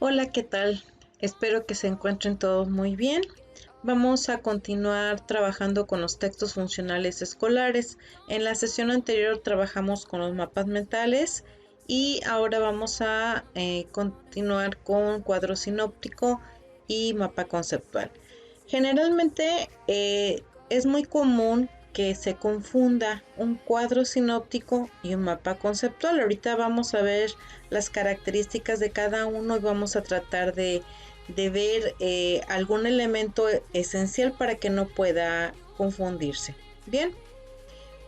Hola, ¿qué tal? Espero que se encuentren todos muy bien. Vamos a continuar trabajando con los textos funcionales escolares. En la sesión anterior trabajamos con los mapas mentales y ahora vamos a continuar con cuadro sinóptico y mapa conceptual. Generalmente es muy común que se confunda un cuadro sinóptico y un mapa conceptual. Ahorita vamos a ver las características de cada uno y vamos a tratar de ver algún elemento esencial para que no pueda confundirse. Bien,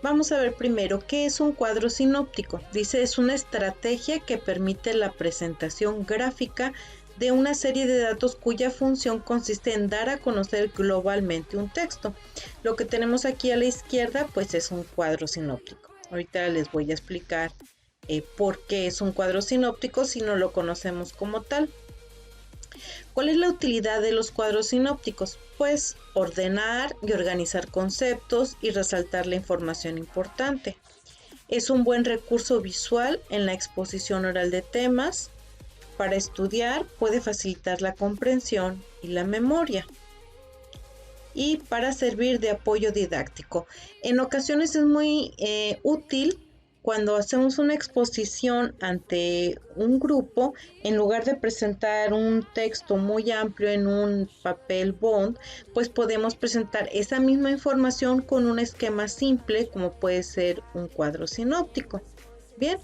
vamos a ver primero qué es un cuadro sinóptico. Dice, es una estrategia que permite la presentación gráfica de una serie de datos cuya función consiste en dar a conocer globalmente un texto. Lo que tenemos aquí a la izquierda pues es un cuadro sinóptico. Ahorita les voy a explicar por qué es un cuadro sinóptico si no lo conocemos como tal. ¿Cuál es la utilidad de los cuadros sinópticos? Pues ordenar y organizar conceptos y resaltar la información importante. Es un buen recurso visual en la exposición oral de temas. Para estudiar puede facilitar la comprensión y la memoria. Y para servir de apoyo didáctico. En ocasiones es muy útil cuando hacemos una exposición ante un grupo, en lugar de presentar un texto muy amplio en un papel bond, pues podemos presentar esa misma información con un esquema simple, como puede ser un cuadro sinóptico. Bien,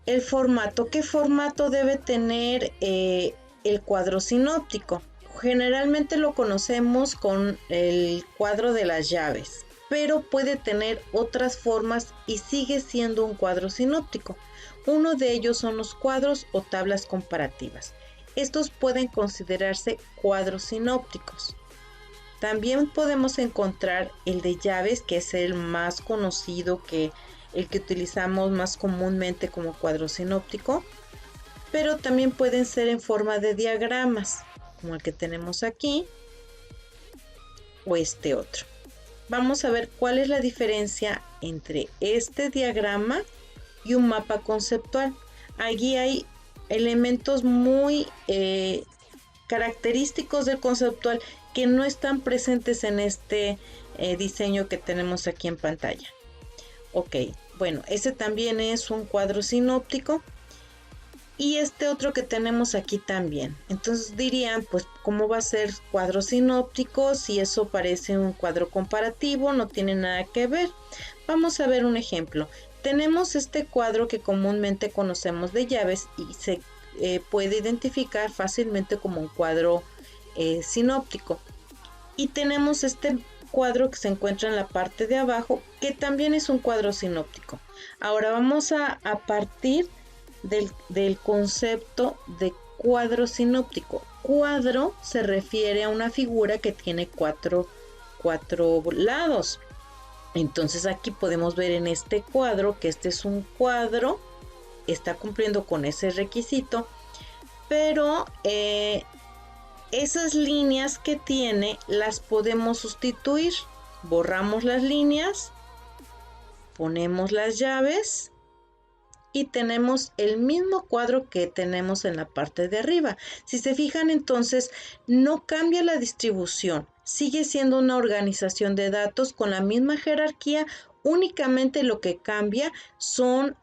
el formato. ¿Qué formato debe tener el cuadro sinóptico? Generalmente lo conocemos con el cuadro de las llaves, pero puede tener otras formas y sigue siendo un cuadro sinóptico. Uno de ellos son los cuadros o tablas comparativas. Estos pueden considerarse cuadros sinópticos. También podemos encontrar el de llaves, que es el más conocido, el que utilizamos más comúnmente como cuadro sinóptico, pero también pueden ser en forma de diagramas, como el que tenemos aquí o este otro. Vamos a ver cuál es la diferencia entre este diagrama y un mapa conceptual. Allí hay elementos muy característicos del conceptual que no están presentes en este diseño que tenemos aquí en pantalla. Ok, bueno, ese también es un cuadro sinóptico y este otro que tenemos aquí también. Entonces dirían, pues, ¿cómo va a ser cuadro sinóptico si eso parece un cuadro comparativo? No tiene nada que ver. Vamos a ver un ejemplo. Tenemos este cuadro que comúnmente conocemos de llaves y se puede identificar fácilmente como un cuadro sinóptico. Y tenemos este cuadro que se encuentra en la parte de abajo, que también es un cuadro sinóptico. Ahora vamos a partir del concepto de cuadro sinóptico. Cuadro se refiere a una figura que tiene cuatro lados. Entonces aquí podemos ver en este cuadro que este es un cuadro, está cumpliendo con ese requisito, pero esas líneas que tiene las podemos sustituir. Borramos las líneas, ponemos las llaves y tenemos el mismo cuadro que tenemos en la parte de arriba. Si se fijan, entonces no cambia la distribución, sigue siendo una organización de datos con la misma jerarquía, únicamente lo que cambia son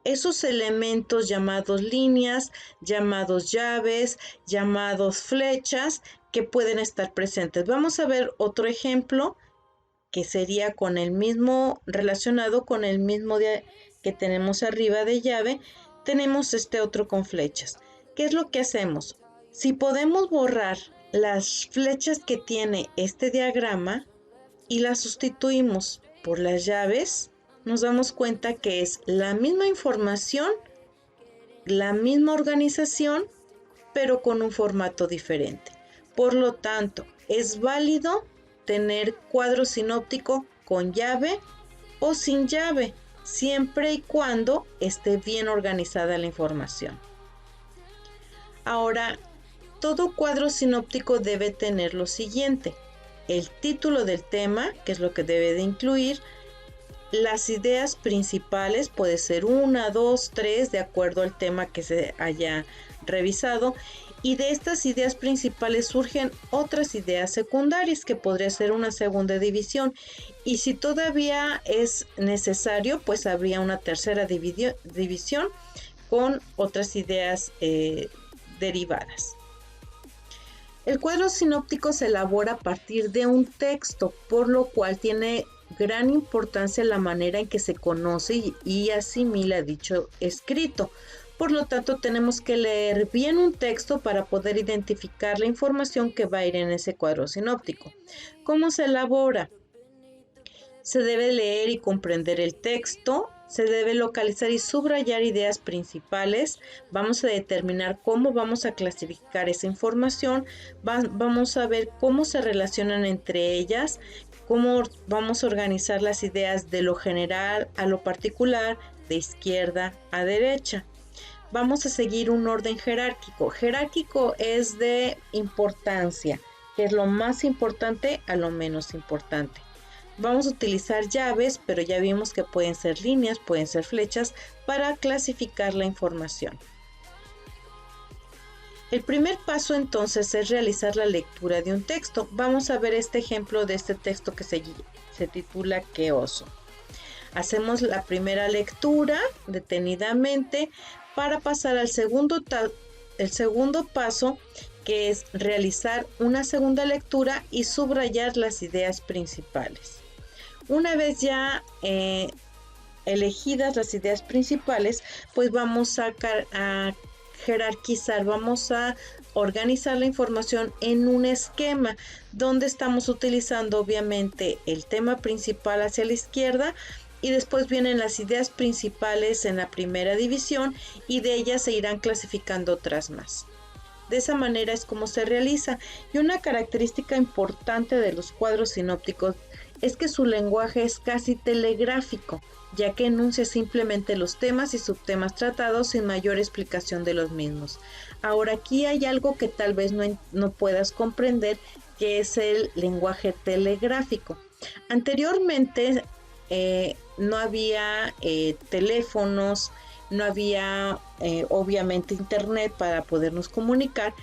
esos elementos llamados líneas, llamados llaves, llamados flechas, que pueden estar presentes. Vamos a ver otro ejemplo que sería con el mismo, relacionado con el mismo que tenemos arriba de llave. Tenemos este otro con flechas. ¿Qué es lo que hacemos? Si podemos borrar las flechas que tiene este diagrama y las sustituimos por las llaves, nos damos cuenta que es la misma información, la misma organización, pero con un formato diferente. Por lo tanto, es válido tener cuadro sinóptico con llave o sin llave, siempre y cuando esté bien organizada la información. Ahora, todo cuadro sinóptico debe tener lo siguiente: el título del tema, que es lo que debe de incluir, las ideas principales, puede ser una, dos, tres, de acuerdo al tema que se haya revisado, y de estas ideas principales surgen otras ideas secundarias que podría ser una segunda división, y si todavía es necesario, pues habría una tercera división con otras ideas derivadas. El cuadro sinóptico se elabora a partir de un texto, por lo cual tiene gran importancia la manera en que se conoce y asimila dicho escrito. Por lo tanto, tenemos que leer bien un texto para poder identificar la información que va a ir en ese cuadro sinóptico. ¿Cómo se elabora? Se debe leer y comprender el texto, se debe localizar y subrayar ideas principales, vamos a determinar cómo vamos a clasificar esa información, vamos a ver cómo se relacionan entre ellas, cómo vamos a organizar las ideas de lo general a lo particular, de izquierda a derecha. Vamos a seguir un orden jerárquico. Jerárquico es de importancia, que es lo más importante a lo menos importante. Vamos a utilizar llaves, pero ya vimos que pueden ser líneas, pueden ser flechas, para clasificar la información. El primer paso entonces es realizar la lectura de un texto. Vamos a ver este ejemplo de este texto que se titula ¿Qué oso? Hacemos la primera lectura detenidamente para pasar al segundo paso, que es realizar una segunda lectura y subrayar las ideas principales. Una vez ya elegidas las ideas principales, pues vamos a jerarquizar, vamos a organizar la información en un esquema donde estamos utilizando obviamente el tema principal hacia la izquierda y después vienen las ideas principales en la primera división y de ellas se irán clasificando otras más. De esa manera es como se realiza, y una característica importante de los cuadros sinópticos es que su lenguaje es casi telegráfico, ya que enuncia simplemente los temas y subtemas tratados sin mayor explicación de los mismos. Ahora, aquí hay algo que tal vez no puedas comprender, que es el lenguaje telegráfico. Anteriormente no había teléfonos, no había obviamente internet para podernos comunicar,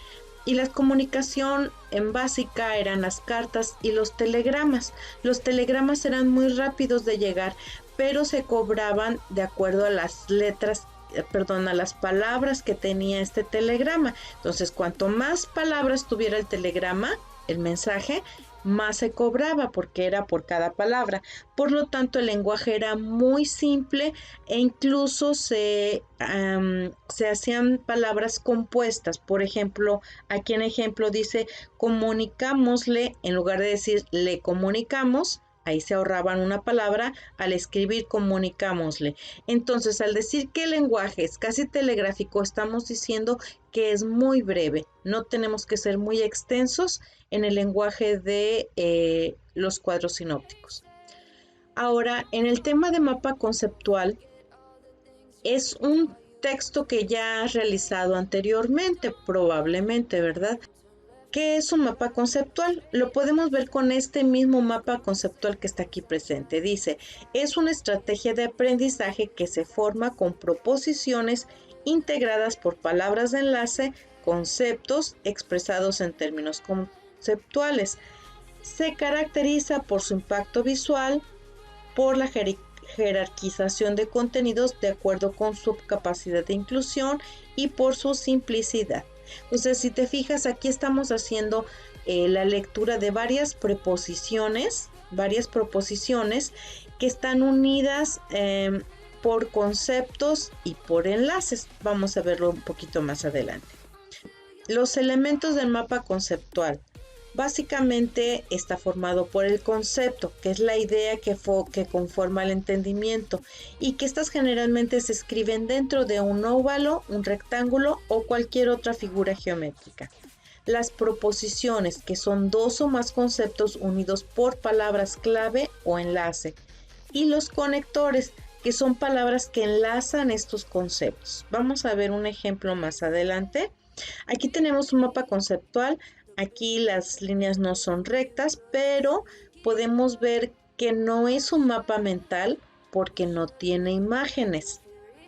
y la comunicación en básica eran las cartas y los telegramas. Los telegramas eran muy rápidos de llegar, pero se cobraban de acuerdo a las a las palabras que tenía este telegrama. Entonces, cuanto más palabras tuviera el telegrama, el mensaje, más se cobraba porque era por cada palabra. Por lo tanto, el lenguaje era muy simple e incluso se hacían palabras compuestas. Por ejemplo, aquí en ejemplo dice comunicámosle, en lugar de decir le comunicamos, ahí se ahorraban una palabra al escribir comunicámosle. Entonces, al decir que el lenguaje es casi telegráfico, estamos diciendo que es muy breve. No tenemos que ser muy extensos en el lenguaje de los cuadros sinópticos. Ahora, en el tema de mapa conceptual, es un texto que ya has realizado anteriormente, probablemente, ¿verdad? ¿Qué es un mapa conceptual? Lo podemos ver con este mismo mapa conceptual que está aquí presente. Dice, es una estrategia de aprendizaje que se forma con proposiciones integradas por palabras de enlace, conceptos expresados en términos conceptuales. Se caracteriza por su impacto visual, por la jerarquización de contenidos de acuerdo con su capacidad de inclusión y por su simplicidad. Entonces, si te fijas, aquí estamos haciendo la lectura de varias proposiciones que están unidas por conceptos y por enlaces. Vamos a verlo un poquito más adelante. Los elementos del mapa conceptual. Básicamente está formado por el concepto, que es la idea que conforma el entendimiento, y que estas generalmente se escriben dentro de un óvalo, un rectángulo o cualquier otra figura geométrica. Las proposiciones, que son dos o más conceptos unidos por palabras clave o enlace. Y los conectores, que son palabras que enlazan estos conceptos. Vamos a ver un ejemplo más adelante. Aquí tenemos un mapa conceptual. Aquí las líneas no son rectas, pero podemos ver que no es un mapa mental, porque no tiene imágenes.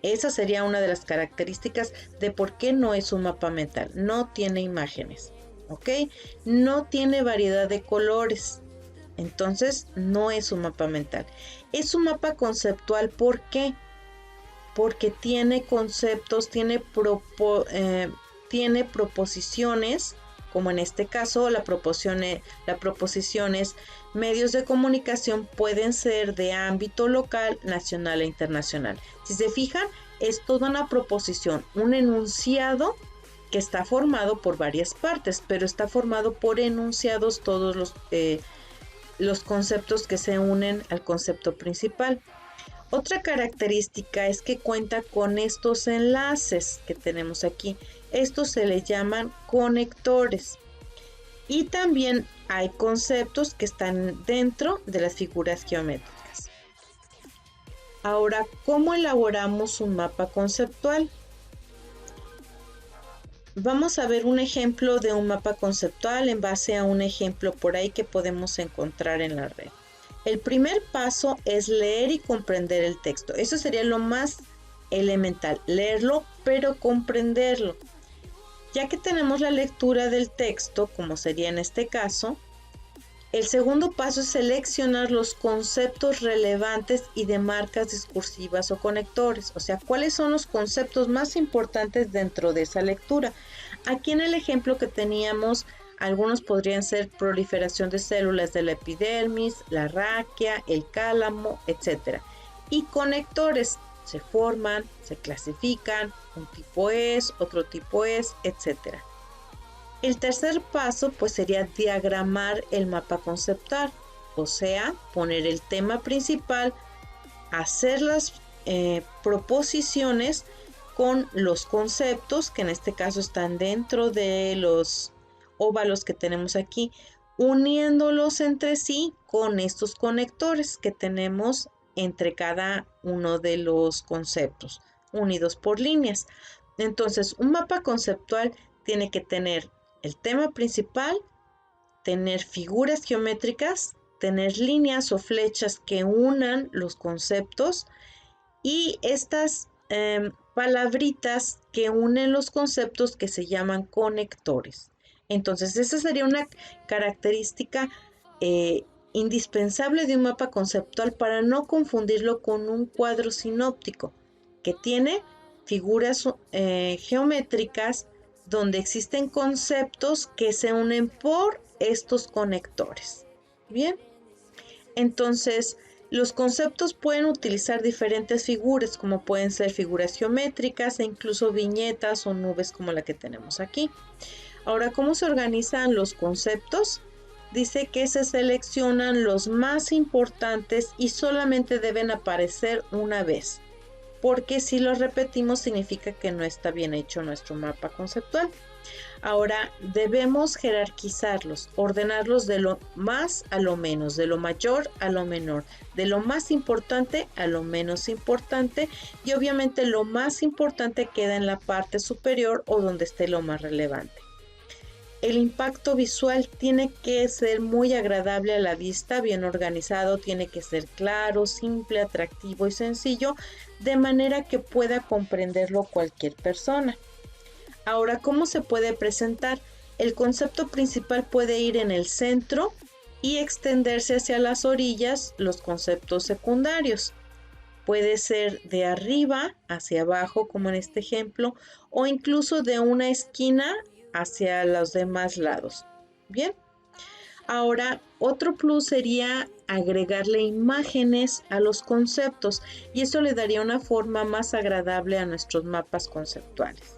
Esa sería una de las características de por qué no es un mapa mental. No tiene imágenes, ¿ok? No tiene variedad de colores. Entonces, no es un mapa mental. Es un mapa conceptual, ¿por qué? Porque tiene conceptos, tiene proposiciones, como en este caso la proposición es medios de comunicación pueden ser de ámbito local, nacional e internacional. Si se fijan, es toda una proposición, un enunciado que está formado por varias partes, pero está formado por enunciados todos los conceptos que se unen al concepto principal. Otra característica es que cuenta con estos enlaces que tenemos aquí. Estos se les llaman conectores. Y también hay conceptos que están dentro de las figuras geométricas. Ahora, ¿cómo elaboramos un mapa conceptual? Vamos a ver un ejemplo de un mapa conceptual en base a un ejemplo por ahí que podemos encontrar en la red. El primer paso es leer y comprender el texto. Eso sería lo más elemental, leerlo pero comprenderlo. Ya que tenemos la lectura del texto, como sería en este caso, el segundo paso es seleccionar los conceptos relevantes y de marcas discursivas o conectores. O sea, ¿cuáles son los conceptos más importantes dentro de esa lectura? Aquí en el ejemplo que teníamos, algunos podrían ser proliferación de células de la epidermis, la raquia, el cálamo, etc. Y conectores se forman, se clasifican, un tipo es, otro tipo es, etc. El tercer paso pues sería diagramar el mapa conceptual, o sea, poner el tema principal, hacer las proposiciones con los conceptos que en este caso están dentro de los óvalos que tenemos aquí, uniéndolos entre sí con estos conectores que tenemos entre cada uno de los conceptos, unidos por líneas. Entonces, un mapa conceptual tiene que tener el tema principal, tener figuras geométricas, tener líneas o flechas que unan los conceptos y estas palabritas que unen los conceptos que se llaman conectores. Entonces, esa sería una característica indispensable de un mapa conceptual para no confundirlo con un cuadro sinóptico que tiene figuras geométricas donde existen conceptos que se unen por estos conectores. Bien, entonces los conceptos pueden utilizar diferentes figuras, como pueden ser figuras geométricas e incluso viñetas o nubes como la que tenemos aquí. Ahora, ¿cómo se organizan los conceptos? Dice que se seleccionan los más importantes y solamente deben aparecer una vez, porque si los repetimos significa que no está bien hecho nuestro mapa conceptual. Ahora debemos jerarquizarlos, ordenarlos de lo más a lo menos, de lo mayor a lo menor, de lo más importante a lo menos importante, y obviamente lo más importante queda en la parte superior o donde esté lo más relevante. El impacto visual tiene que ser muy agradable a la vista, bien organizado, tiene que ser claro, simple, atractivo y sencillo, de manera que pueda comprenderlo cualquier persona. Ahora, ¿cómo se puede presentar? El concepto principal puede ir en el centro y extenderse hacia las orillas los conceptos secundarios. Puede ser de arriba hacia abajo, como en este ejemplo, o incluso de una esquina hacia los demás lados. Bien, ahora otro plus sería agregarle imágenes a los conceptos y eso le daría una forma más agradable a nuestros mapas conceptuales.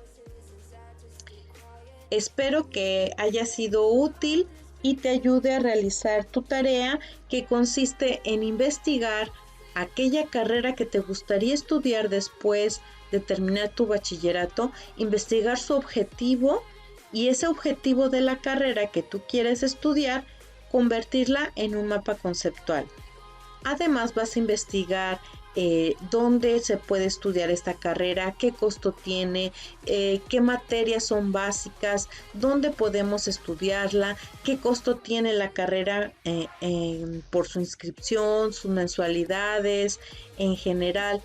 Espero que haya sido útil y te ayude a realizar tu tarea, que consiste en investigar aquella carrera que te gustaría estudiar después de terminar tu bachillerato, investigar su objetivo y ese objetivo de la carrera que tú quieres estudiar, convertirla en un mapa conceptual. Además vas a investigar dónde se puede estudiar esta carrera, qué costo tiene, qué materias son básicas, dónde podemos estudiarla, qué costo tiene la carrera por su inscripción, sus mensualidades en general.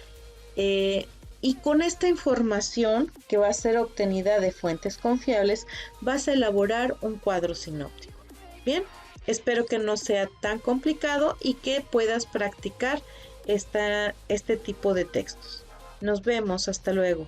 Y con esta información que va a ser obtenida de fuentes confiables, vas a elaborar un cuadro sinóptico. Bien, espero que no sea tan complicado y que puedas practicar este tipo de textos. Nos vemos, hasta luego.